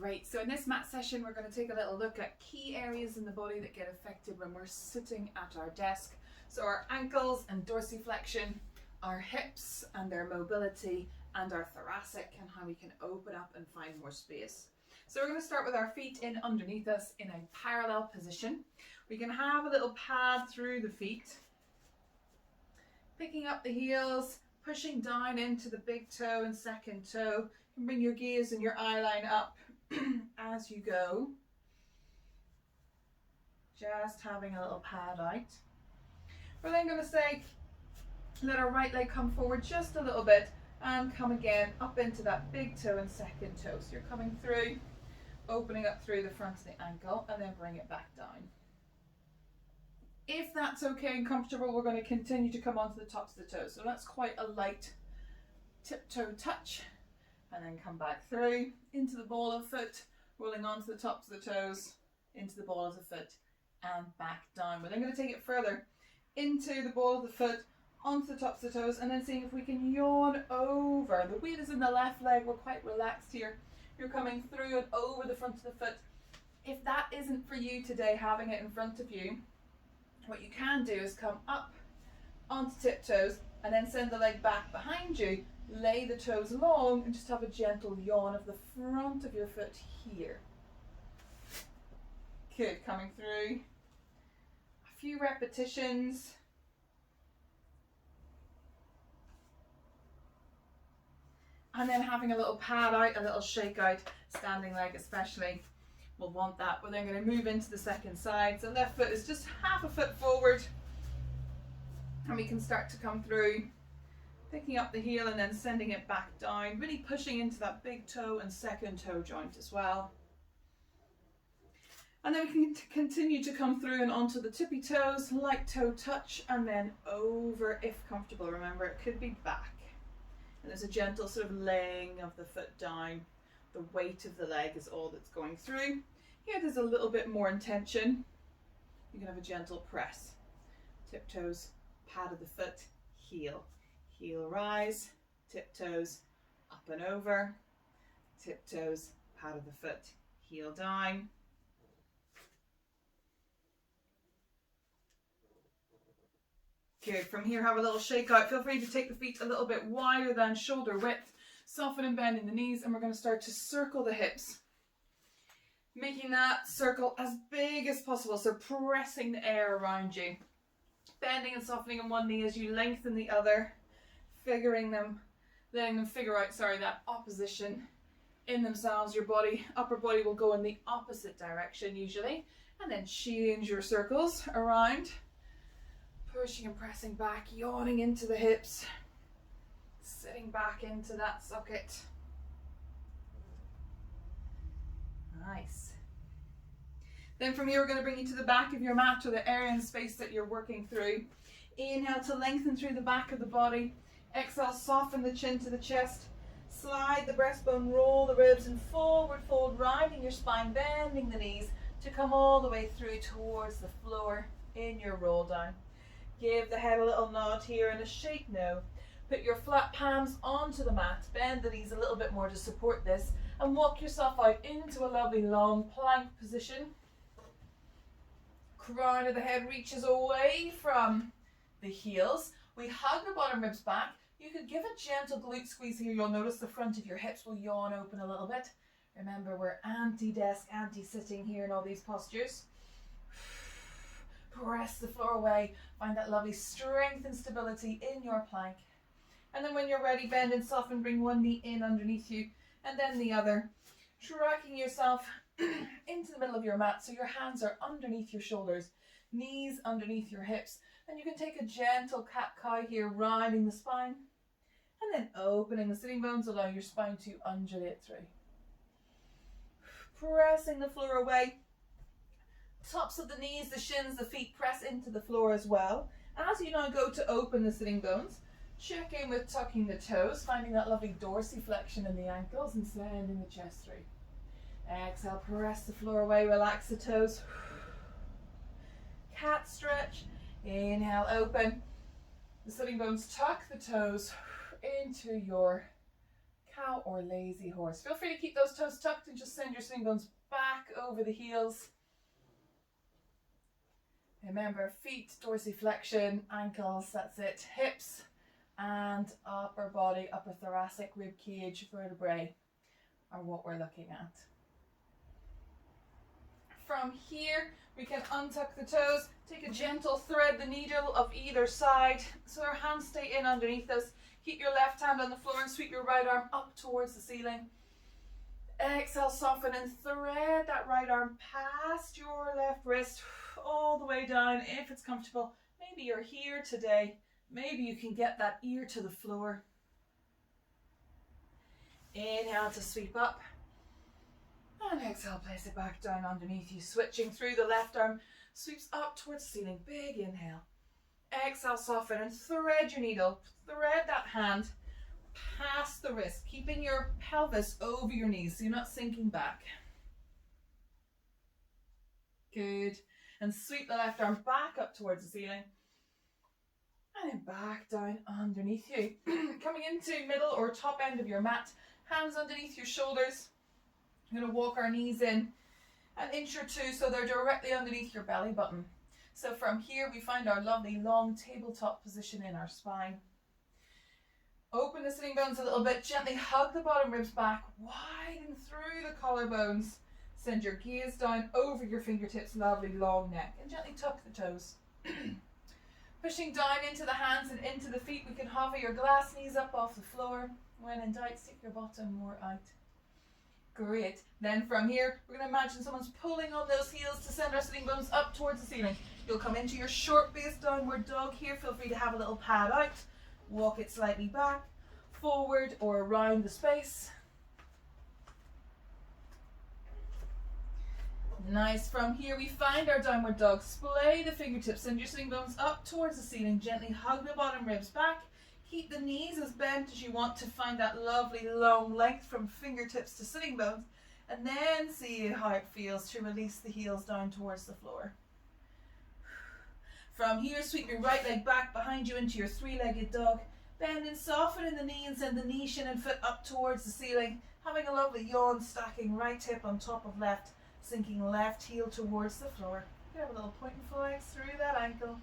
Great. So in this mat session, we're going to take a little look at key areas in the body that get affected when we're sitting at our desk. So our ankles and dorsiflexion, our hips and their mobility, and our thoracic and how we can open up and find more space. So we're going to start with our feet in underneath us in a parallel position. We can have a little pad through the feet, picking up the heels, pushing down into the big toe and second toe. You can bring your gaze and your eye line up as you go. Just having a little pad out. We're then going to say, let our right leg come forward just a little bit and come again up into that big toe and second toe. So you're coming through, opening up through the front of the ankle, and then bring it back down. If that's okay and comfortable, we're going to continue to come onto the tops of the toes. So that's quite a light tiptoe touch, and then come back through into the ball of foot, rolling onto the tops of the toes, into the ball of the foot, and back down. We're then going to take it further into the ball of the foot, onto the tops of the toes, and then seeing if we can yawn over. The weight is in the left leg. We're quite relaxed here. You're coming through and over the front of the foot. If that isn't for you today, having it in front of you, what you can do is come up onto tiptoes and then send the leg back behind you, lay the toes long, and just have a gentle yawn of the front of your foot here. Good, coming through. A few repetitions. And then having a little pad out, a little shake out, standing leg especially. We'll want that. We're then going to move into the second side. So left foot is just half a foot forward. And we can start to come through, picking up the heel and then sending it back down, really pushing into that big toe and second toe joint as well. And then we can continue to come through and onto the tippy toes, light toe touch, and then over if comfortable. Remember, it could be back. And there's a gentle sort of laying of the foot down. The weight of the leg is all that's going through. Here there's a little bit more intention. You can have a gentle press. Tiptoes, pad of the foot, heel. Heel rise, tiptoes, up and over. Tiptoes, pad of the foot, heel down. Good. From here, have a little shake out. Feel free to take the feet a little bit wider than shoulder width. Soften and bend in the knees, and we're going to start to circle the hips. Making that circle as big as possible, so pressing the air around you. Bending and softening in one knee as you lengthen the other. Letting them figure out, that opposition in themselves. Your upper body will go in the opposite direction usually. And then change your circles around. Pushing and pressing back, yawning into the hips, sitting back into that socket. Nice. Then from here, we're going to bring you to the back of your mat, or the area and space that you're working through. Inhale to lengthen through the back of the body. Exhale, soften the chin to the chest. Slide the breastbone, roll the ribs, and forward fold, rounding your spine, bending the knees to come all the way through towards the floor in your roll down. Give the head a little nod here and a shake no. Put your flat palms onto the mat, bend the knees a little bit more to support this, and walk yourself out into a lovely long plank position. Crown of the head reaches away from the heels. We hug the bottom ribs back. You could give a gentle glute squeeze here. You'll notice the front of your hips will yawn open a little bit. Remember, we're anti-desk, anti-sitting here in all these postures. Press the floor away. Find that lovely strength and stability in your plank. And then when you're ready, bend and soften. Bring one knee in underneath you and then the other. Tracking yourself into the middle of your mat so your hands are underneath your shoulders, knees underneath your hips. And you can take a gentle cat-cow here, rounding the spine. And then opening the sitting bones, allow your spine to undulate through. Pressing the floor away. Tops of the knees, the shins, the feet press into the floor as well. As you now go to open the sitting bones, check in with tucking the toes, finding that lovely dorsiflexion in the ankles and sending the chest through. Exhale, press the floor away, relax the toes. Cat stretch. Inhale, open. The sitting bones, tuck the toes into your cow or lazy horse. Feel free to keep those toes tucked and just send your sitting bones back over the heels. Remember, feet, dorsiflexion, ankles, that's it. Hips and upper body, upper thoracic, rib cage, vertebrae are what we're looking at. From here, we can untuck the toes, take a gentle thread the needle of either side so our hands stay in underneath us. Keep your left hand on the floor and sweep your right arm up towards the ceiling. Exhale, soften and thread that right arm past your left wrist all the way down if it's comfortable. Maybe you're here today. Maybe you can get that ear to the floor. Inhale to sweep up. And exhale, place it back down underneath you. Switching through, the left arm sweeps up towards the ceiling. Big inhale. Exhale, soften and thread your needle. Thread that hand past the wrist, keeping your pelvis over your knees so you're not sinking back. Good. And sweep the left arm back up towards the ceiling. And then back down underneath you. Coming into middle or top end of your mat. Hands underneath your shoulders. We're going to walk our knees in an inch or two so they're directly underneath your belly button. So from here we find our lovely long tabletop position in our spine. Open the sitting bones a little bit, gently hug the bottom ribs back, widen through the collarbones. Send your gaze down over your fingertips, lovely long neck, and gently tuck the toes. Pushing down into the hands and into the feet, we can hover your glass knees up off the floor. When in doubt, stick your bottom more out. Great. Then from here, we're going to imagine someone's pulling on those heels to send our sitting bones up towards the ceiling. You'll come into your short base downward dog here. Feel free to have a little pad out. Walk it slightly back, forward or around the space. Nice. From here we find our downward dog. Splay the fingertips, send your sitting bones up towards the ceiling. Gently hug the bottom ribs back. Keep the knees as bent as you want to find that lovely long length from fingertips to sitting bones. And then see how it feels to release the heels down towards the floor. From here, sweep your right leg back behind you into your three-legged dog. Bend and soften in the knee and send the knee, shin and foot up towards the ceiling. Having a lovely yawn, stacking right hip on top of left, sinking left heel towards the floor. You have a little point and flex through that ankle.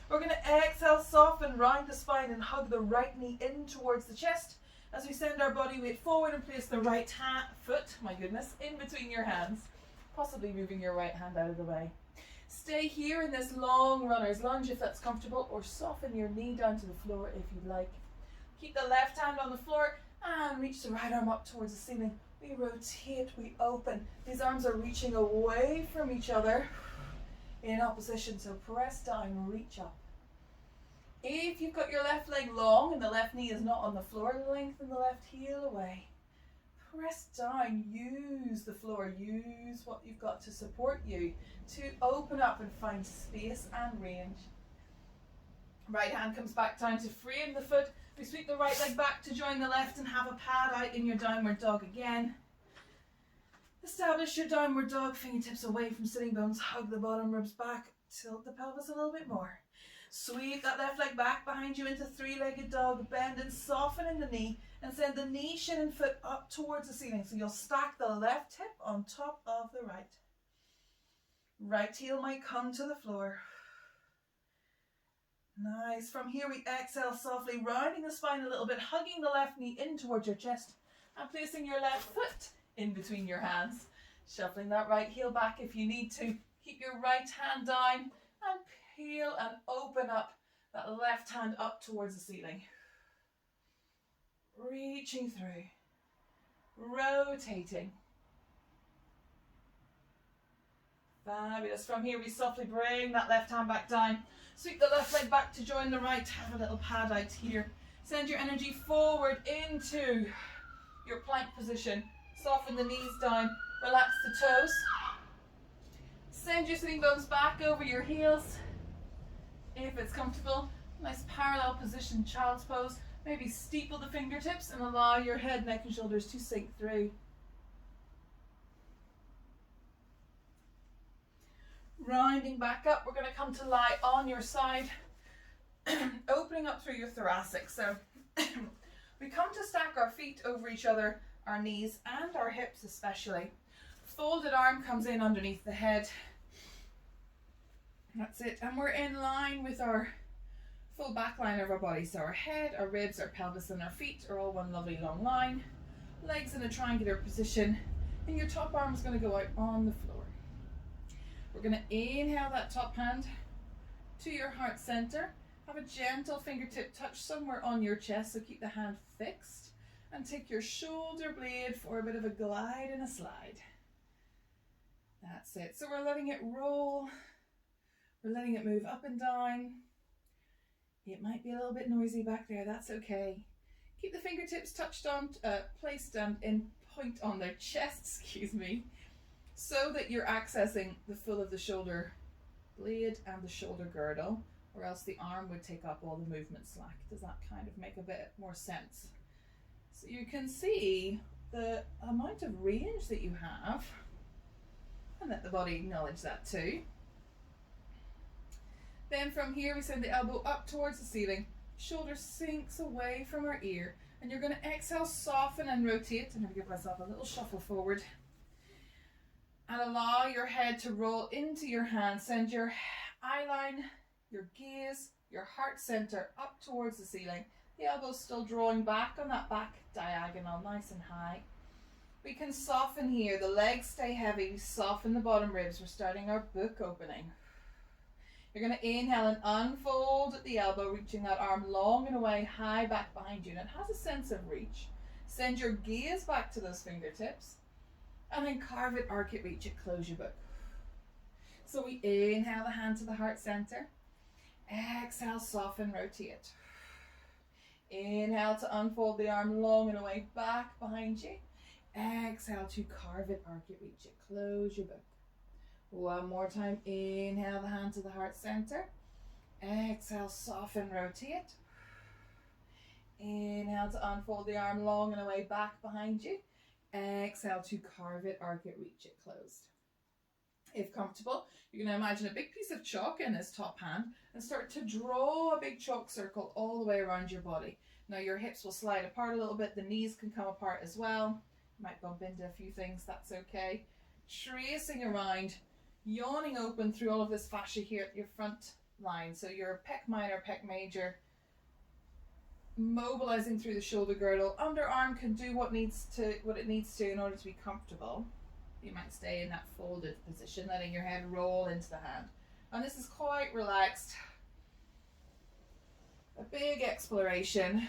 We're going to exhale, soften, round the spine and hug the right knee in towards the chest as we send our body weight forward and place the right foot, my goodness, in between your hands, possibly moving your right hand out of the way. Stay here in this long runner's lunge if that's comfortable, or soften your knee down to the floor if you'd like. Keep the left hand on the floor and reach the right arm up towards the ceiling. We rotate, we open. These arms are reaching away from each other in opposition, so press down, reach up. If you've got your left leg long and the left knee is not on the floor, lengthen the left heel away. Press down, use the floor, use what you've got to support you to open up and find space and range. Right hand comes back down to frame the foot. We sweep the right leg back to join the left and have a pad out in your downward dog again. Establish your downward dog, fingertips away from sitting bones, hug the bottom ribs back, tilt the pelvis a little bit more. Sweep that left leg back behind you into three-legged dog, bend and soften in the knee and send the knee, shin and foot up towards the ceiling. So you'll stack the left hip on top of the right. Right heel might come to the floor. Nice. From here we exhale softly, rounding the spine a little bit, hugging the left knee in towards your chest and placing your left foot in between your hands. Shuffling that right heel back if you need to. Keep your right hand down and peel and open up that left hand up towards the ceiling. Reaching through, rotating. Fabulous. From here we softly bring that left hand back down. Sweep the left leg back to join the right. Have a little pad out here. Send your energy forward into your plank position. Soften the knees down. Relax the toes. Send your sitting bones back over your heels. If it's comfortable, nice parallel position, child's pose. Maybe steeple the fingertips and allow your head, neck and shoulders to sink through. Rounding back up, we're going to come to lie on your side, opening up through your thoracic. So we We come to stack our feet over each other, our knees and our hips especially. Folded arm comes in underneath the head. That's it. And we're in line with our full back line of our body. So our head, our ribs, our pelvis and our feet are all one lovely long line. Legs in a triangular position. And your top arm is going to go out on the floor. We're going to inhale that top hand to your heart center. Have a gentle fingertip touch somewhere on your chest, so keep the hand fixed. And take your shoulder blade for a bit of a glide and a slide. That's it. So we're letting it roll. We're letting it move up and down. It might be a little bit noisy back there, that's okay. Keep the fingertips placed in point on their chest, excuse me, so that you're accessing the full of the shoulder blade and the shoulder girdle, or else the arm would take up all the movement slack. Does that kind of make a bit more sense? So you can see the amount of range that you have, and let the body acknowledge that too. Then from here we send the elbow up towards the ceiling, shoulder sinks away from our ear, and you're going to exhale, soften and rotate. I'm going to give myself a little shuffle forward. And allow your head to roll into your hand. Send your eye line, your gaze, your heart center up towards the ceiling. The elbows still drawing back on that back diagonal, nice and high. We can soften here. The legs stay heavy. We soften the bottom ribs. We're starting our book opening. You're going to inhale and unfold at the elbow, reaching that arm long and away, high back behind you. And it has a sense of reach. Send your gaze back to those fingertips. And then carve it, arc it, reach it, close your book. So we inhale the hand to the heart center. Exhale, soften, rotate. Inhale to unfold the arm long and away, back behind you. Exhale to carve it, arc it, reach it, close your book. One more time. Inhale the hand to the heart center. Exhale, soften, rotate. Inhale to unfold the arm long and away, back behind you. Exhale to carve it, arc it, reach it, closed. If comfortable, you're going to imagine a big piece of chalk in this top hand and start to draw a big chalk circle all the way around your body. Now your hips will slide apart a little bit, the knees can come apart as well. You might bump into a few things, that's okay. Tracing around, yawning open through all of this fascia here at your front line. So your pec minor, pec major, mobilizing through the shoulder girdle. Underarm can do what it needs to in order to be comfortable. You might stay in that folded position, letting your head roll into the hand. And this is quite relaxed. A big exploration.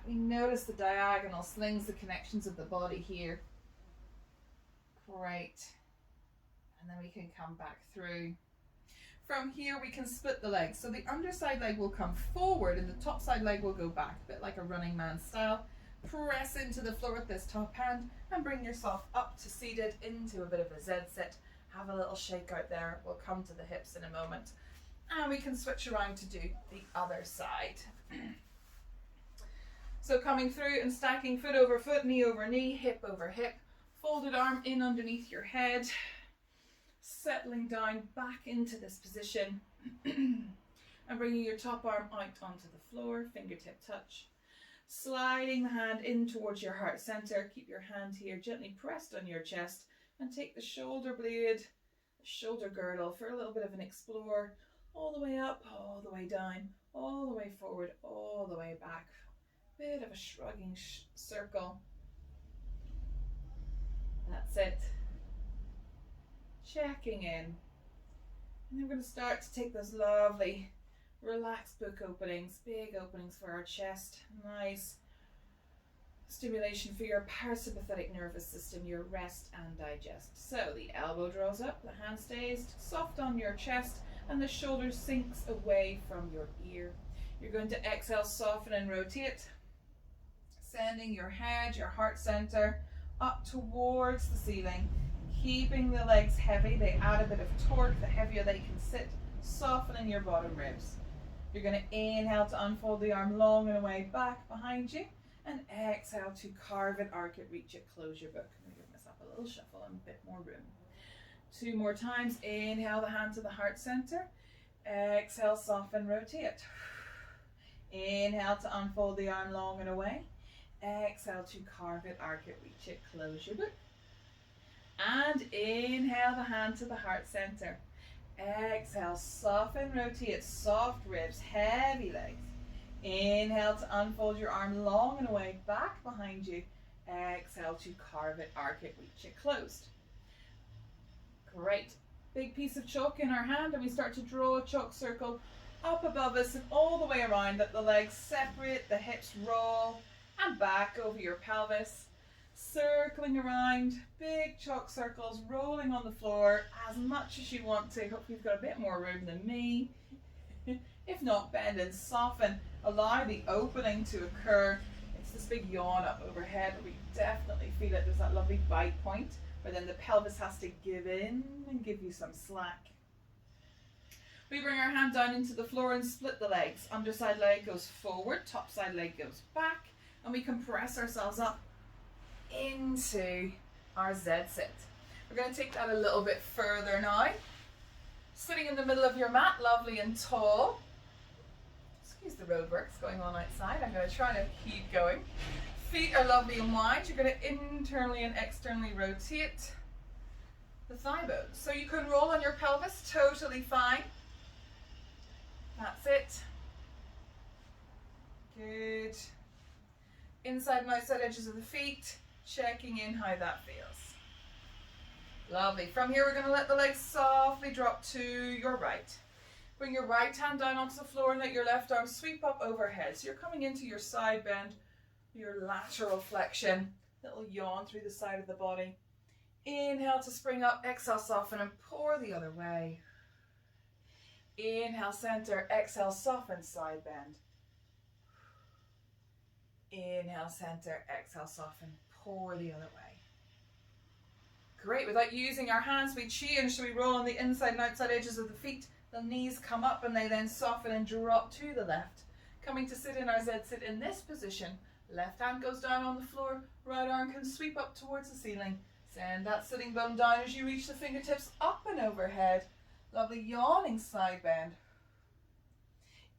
We notice the diagonal slings, the connections of the body here. Great. And then we can come back through. From here we can split the legs. So the underside leg will come forward and the top side leg will go back, a bit like a running man style. Press into the floor with this top hand and bring yourself up to seated into a bit of a Z sit. Have a little shake out there. We'll come to the hips in a moment. And we can switch around to do the other side. So coming through and stacking foot over foot, knee over knee, hip over hip. Folded arm in underneath your head. Settling down back into this position. And bringing your top arm out onto the floor, fingertip touch. Sliding the hand in towards your heart center. Keep your hand here gently pressed on your chest and take the shoulder blade, the shoulder girdle for a little bit of an explore. All the way up, all the way down, all the way forward, all the way back. Bit of a shrugging circle. That's it. Checking in. And then we're going to start to take those lovely relaxed book openings, big openings for our chest. Nice stimulation for your parasympathetic nervous system, your rest and digest. So the elbow draws up, the hand stays soft on your chest, and the shoulder sinks away from your ear. You're going to exhale, soften and rotate, sending your head, your heart center up towards the ceiling, keeping the legs heavy. They add a bit of torque, the heavier they can sit, softening your bottom ribs. You're going to inhale to unfold the arm long and away back behind you, and exhale to carve it, arc it, reach it, close your book. I'm going to give myself a little shuffle and a bit more room. 2 more times. Inhale the hand to the heart center. Exhale, soften, rotate. Inhale to unfold the arm long and away. Exhale to carve it, arc it, reach it, close your book. And inhale the hand to the heart center. Exhale, soften, rotate, soft ribs, heavy legs. Inhale to unfold your arm long and away, back behind you. Exhale to carve it, arc it, reach it, closed. Great. Big piece of chalk in our hand, and we start to draw a chalk circle up above us and all the way around. Let the legs separate, the hips roll, and back over your pelvis. Circling around, big chalk circles, rolling on the floor as much as you want to. Hope you've got a bit more room than me. If not, bend and soften. Allow the opening to occur. It's this big yawn up overhead. We definitely feel it. There's that lovely bite point where then the pelvis has to give in and give you some slack. We bring our hand down into the floor and split the legs. Underside leg goes forward, top side leg goes back, and we compress ourselves up into our Z sit. We're going to take that a little bit further now. Sitting in the middle of your mat, lovely and tall. Excuse the roadworks going on outside. I'm going to try to keep going. Feet are lovely and wide. You're going to internally and externally rotate the thigh bones. So you can roll on your pelvis, totally fine. That's it. Good. Inside and outside edges of the feet. Checking in how that feels. Lovely. From here, we're going to let the legs softly drop to your right. Bring your right hand down onto the floor and let your left arm sweep up overhead. So you're coming into your side bend, your lateral flexion, little yawn through the side of the body. Inhale to spring up, exhale, soften and pour the other way. Inhale, center, exhale, soften, side bend. Inhale, center, exhale, soften, pour the other way. Great. Without using our hands, we change. So we roll on the inside and outside edges of the feet. The knees come up and they then soften and drop to the left. Coming to sit in our Z sit in this position. Left hand goes down on the floor. Right arm can sweep up towards the ceiling. Send that sitting bone down as you reach the fingertips up and overhead. Lovely yawning side bend.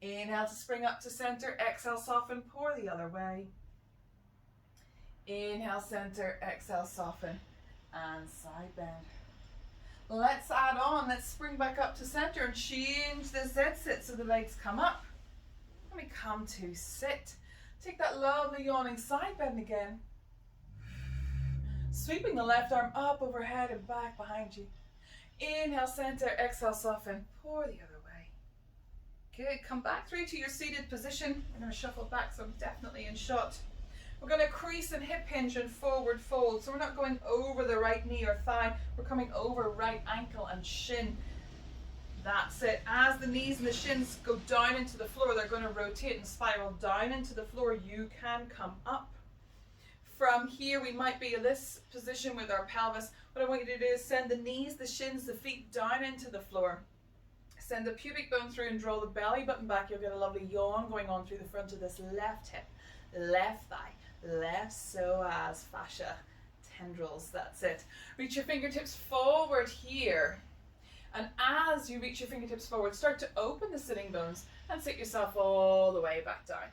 Inhale to spring up to center. Exhale, soften, pour the other way. Inhale, center, exhale, soften, and side bend. Let's add on. Let's spring back up to center and change the Z sit so the legs come up. And we come to sit. Take that lovely yawning side bend again. Sweeping the left arm up overhead and back behind you. Inhale, center, exhale, soften, pour the other way. Good. Come back through to your seated position. I'm going to shuffle back so I'm definitely in shot. We're going to crease and hip hinge and forward fold. So we're not going over the right knee or thigh. We're coming over right ankle and shin. That's it. As the knees and the shins go down into the floor, they're going to rotate and spiral down into the floor. You can come up. From here, we might be in this position with our pelvis. What I want you to do is send the knees, the shins, the feet down into the floor. Send the pubic bone through and draw the belly button back. You'll get a lovely yawn going on through the front of this left hip, left thigh, left psoas fascia tendrils. That's it. Reach your fingertips forward here. And as you reach your fingertips forward, start to open the sitting bones and sit yourself all the way back down.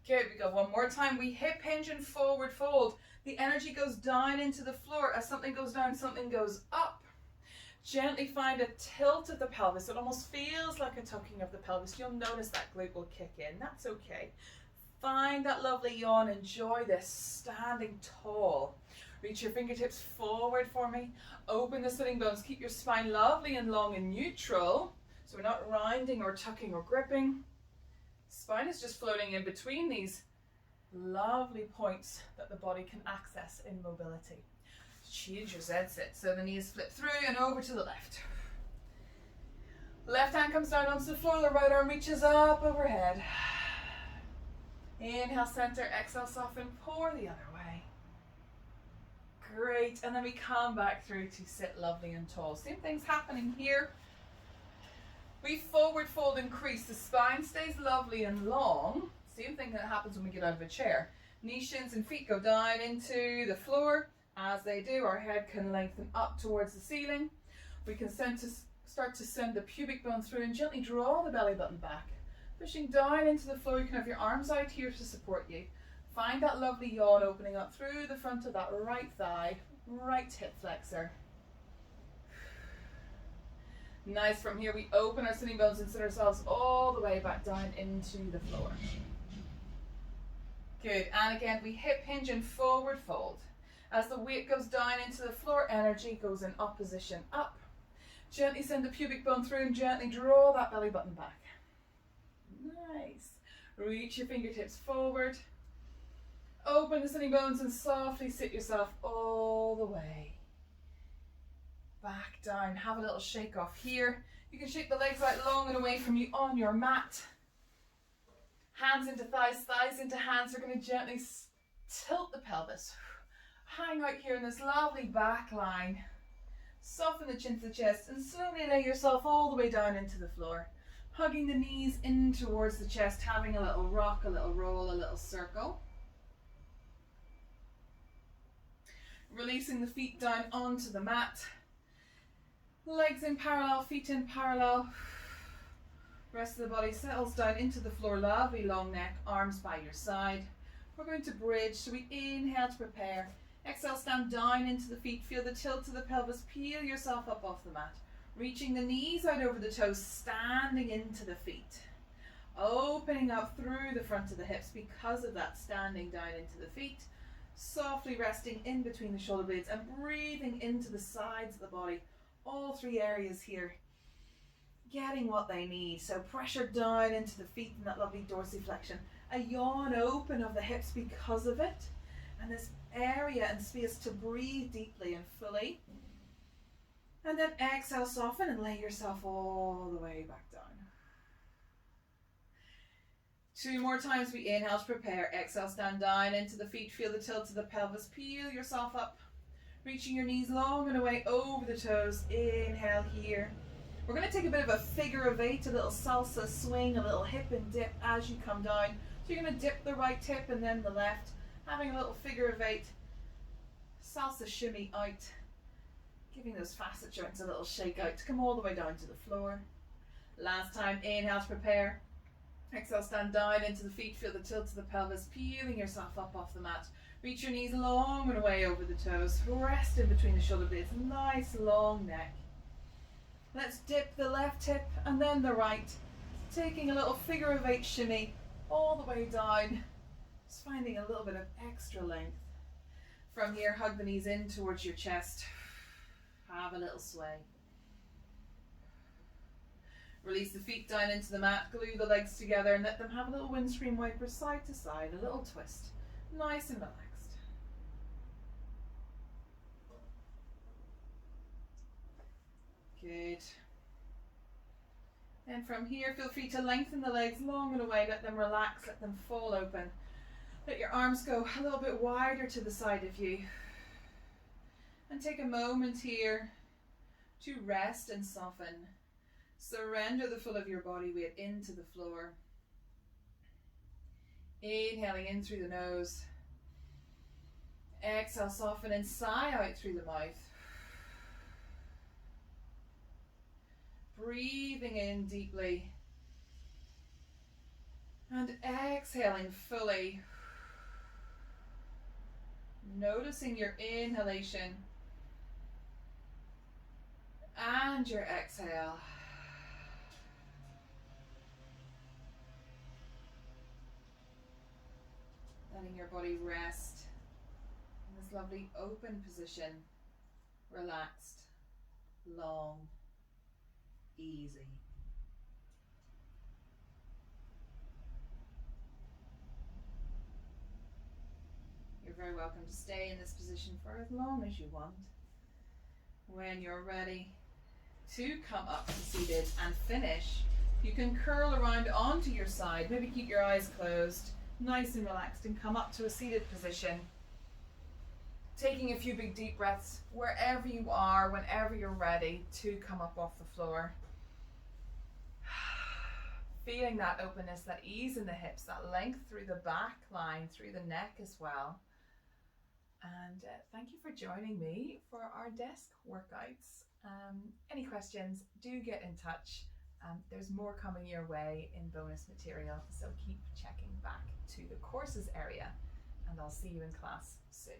Good, we go one more time. We hip hinge and forward fold. The energy goes down into the floor. As something goes down, something goes up. Gently find a tilt of the pelvis. It almost feels like a tucking of the pelvis. You'll notice that glute will kick in. That's okay. Find that lovely yawn. Enjoy this standing tall. Reach your fingertips forward for me. Open the sitting bones. Keep your spine lovely and long and neutral. So we're not rounding or tucking or gripping. Spine is just floating in between these lovely points that the body can access in mobility. Change your Z sit. So the knees flip through and over to the left. Left hand comes down onto the floor. The right arm reaches up overhead. Inhale, center, exhale, soften, pour the other way. Great. And then we come back through to sit lovely and tall. Same thing's happening here. We forward fold and crease. The spine stays lovely and long. Same thing that happens when we get out of a chair. Knees, shins and feet go down into the floor. As they do, our head can lengthen up towards the ceiling. We can start to send the pubic bone through and gently draw the belly button back. Pushing down into the floor, you can have your arms out here to support you. Find that lovely yawn opening up through the front of that right thigh, right hip flexor. Nice. From here, we open our sitting bones and sit ourselves all the way back down into the floor. Good. And again, we hip hinge and forward fold. As the weight goes down into the floor, energy goes in opposition up. Gently send the pubic bone through and gently draw that belly button back. Nice. Reach your fingertips forward. Open the sitting bones and softly sit yourself all the way back down. Have a little shake off here. You can shake the legs out long and away from you on your mat. Hands into thighs, thighs into hands. We're going to gently tilt the pelvis. Hang out here in this lovely back line. Soften the chin to the chest and slowly lay yourself all the way down into the floor. Hugging the knees in towards the chest, having a little rock, a little roll, a little circle. Releasing the feet down onto the mat. Legs in parallel, feet in parallel. Rest of the body settles down into the floor, lovely long neck, arms by your side. We're going to bridge, so we inhale to prepare. Exhale, stand down into the feet, feel the tilt to the pelvis, peel yourself up off the mat. Reaching the knees out over the toes, standing into the feet. Opening up through the front of the hips because of that standing down into the feet. Softly resting in between the shoulder blades and breathing into the sides of the body. All three areas here, getting what they need. So pressure down into the feet and that lovely dorsiflexion. A yawn open of the hips because of it. And this area and space to breathe deeply and fully. And then exhale, soften and lay yourself all the way back down. 2 more times. We inhale to prepare. Exhale, stand down into the feet. Feel the tilt to the pelvis. Peel yourself up. Reaching your knees long and away over the toes. Inhale here. We're going to take a bit of a figure of 8, a little salsa swing, a little hip and dip as you come down. So you're going to dip the right hip and then the left. Having a little figure of 8. Salsa shimmy out. Giving those facet joints a little shake out to come all the way down to the floor. Last time, inhale to prepare. Exhale, stand down into the feet, feel the tilt to the pelvis, peeling yourself up off the mat. Reach your knees long and away over the toes. Rest in between the shoulder blades, nice long neck. Let's dip the left hip and then the right. Taking a little figure of 8 shimmy all the way down. Just finding a little bit of extra length. From here, hug the knees in towards your chest. Have a little sway. Release the feet down into the mat, glue the legs together and let them have a little windscreen wiper side to side, a little twist. Nice and relaxed. Good. And from here, feel free to lengthen the legs long and away, let them relax, let them fall open. Let your arms go a little bit wider to the side of you. And take a moment here to rest and soften. Surrender the full of your body weight into the floor. Inhaling in through the nose. Exhale, soften and sigh out through the mouth. Breathing in deeply. And exhaling fully. Noticing your inhalation and your exhale. Letting your body rest in this lovely open position, relaxed, long, easy. You're very welcome to stay in this position for as long as you want. When you're ready to come up to seated and finish, you can curl around onto your side, maybe keep your eyes closed, nice and relaxed, and come up to a seated position. Taking a few big deep breaths wherever you are, whenever you're ready to come up off the floor. Feeling that openness, that ease in the hips, that length through the back line, through the neck as well. And thank you for joining me for our desk workouts. Any questions, do get in touch. There's more coming your way in bonus material, so keep checking back to the courses area, and I'll see you in class soon.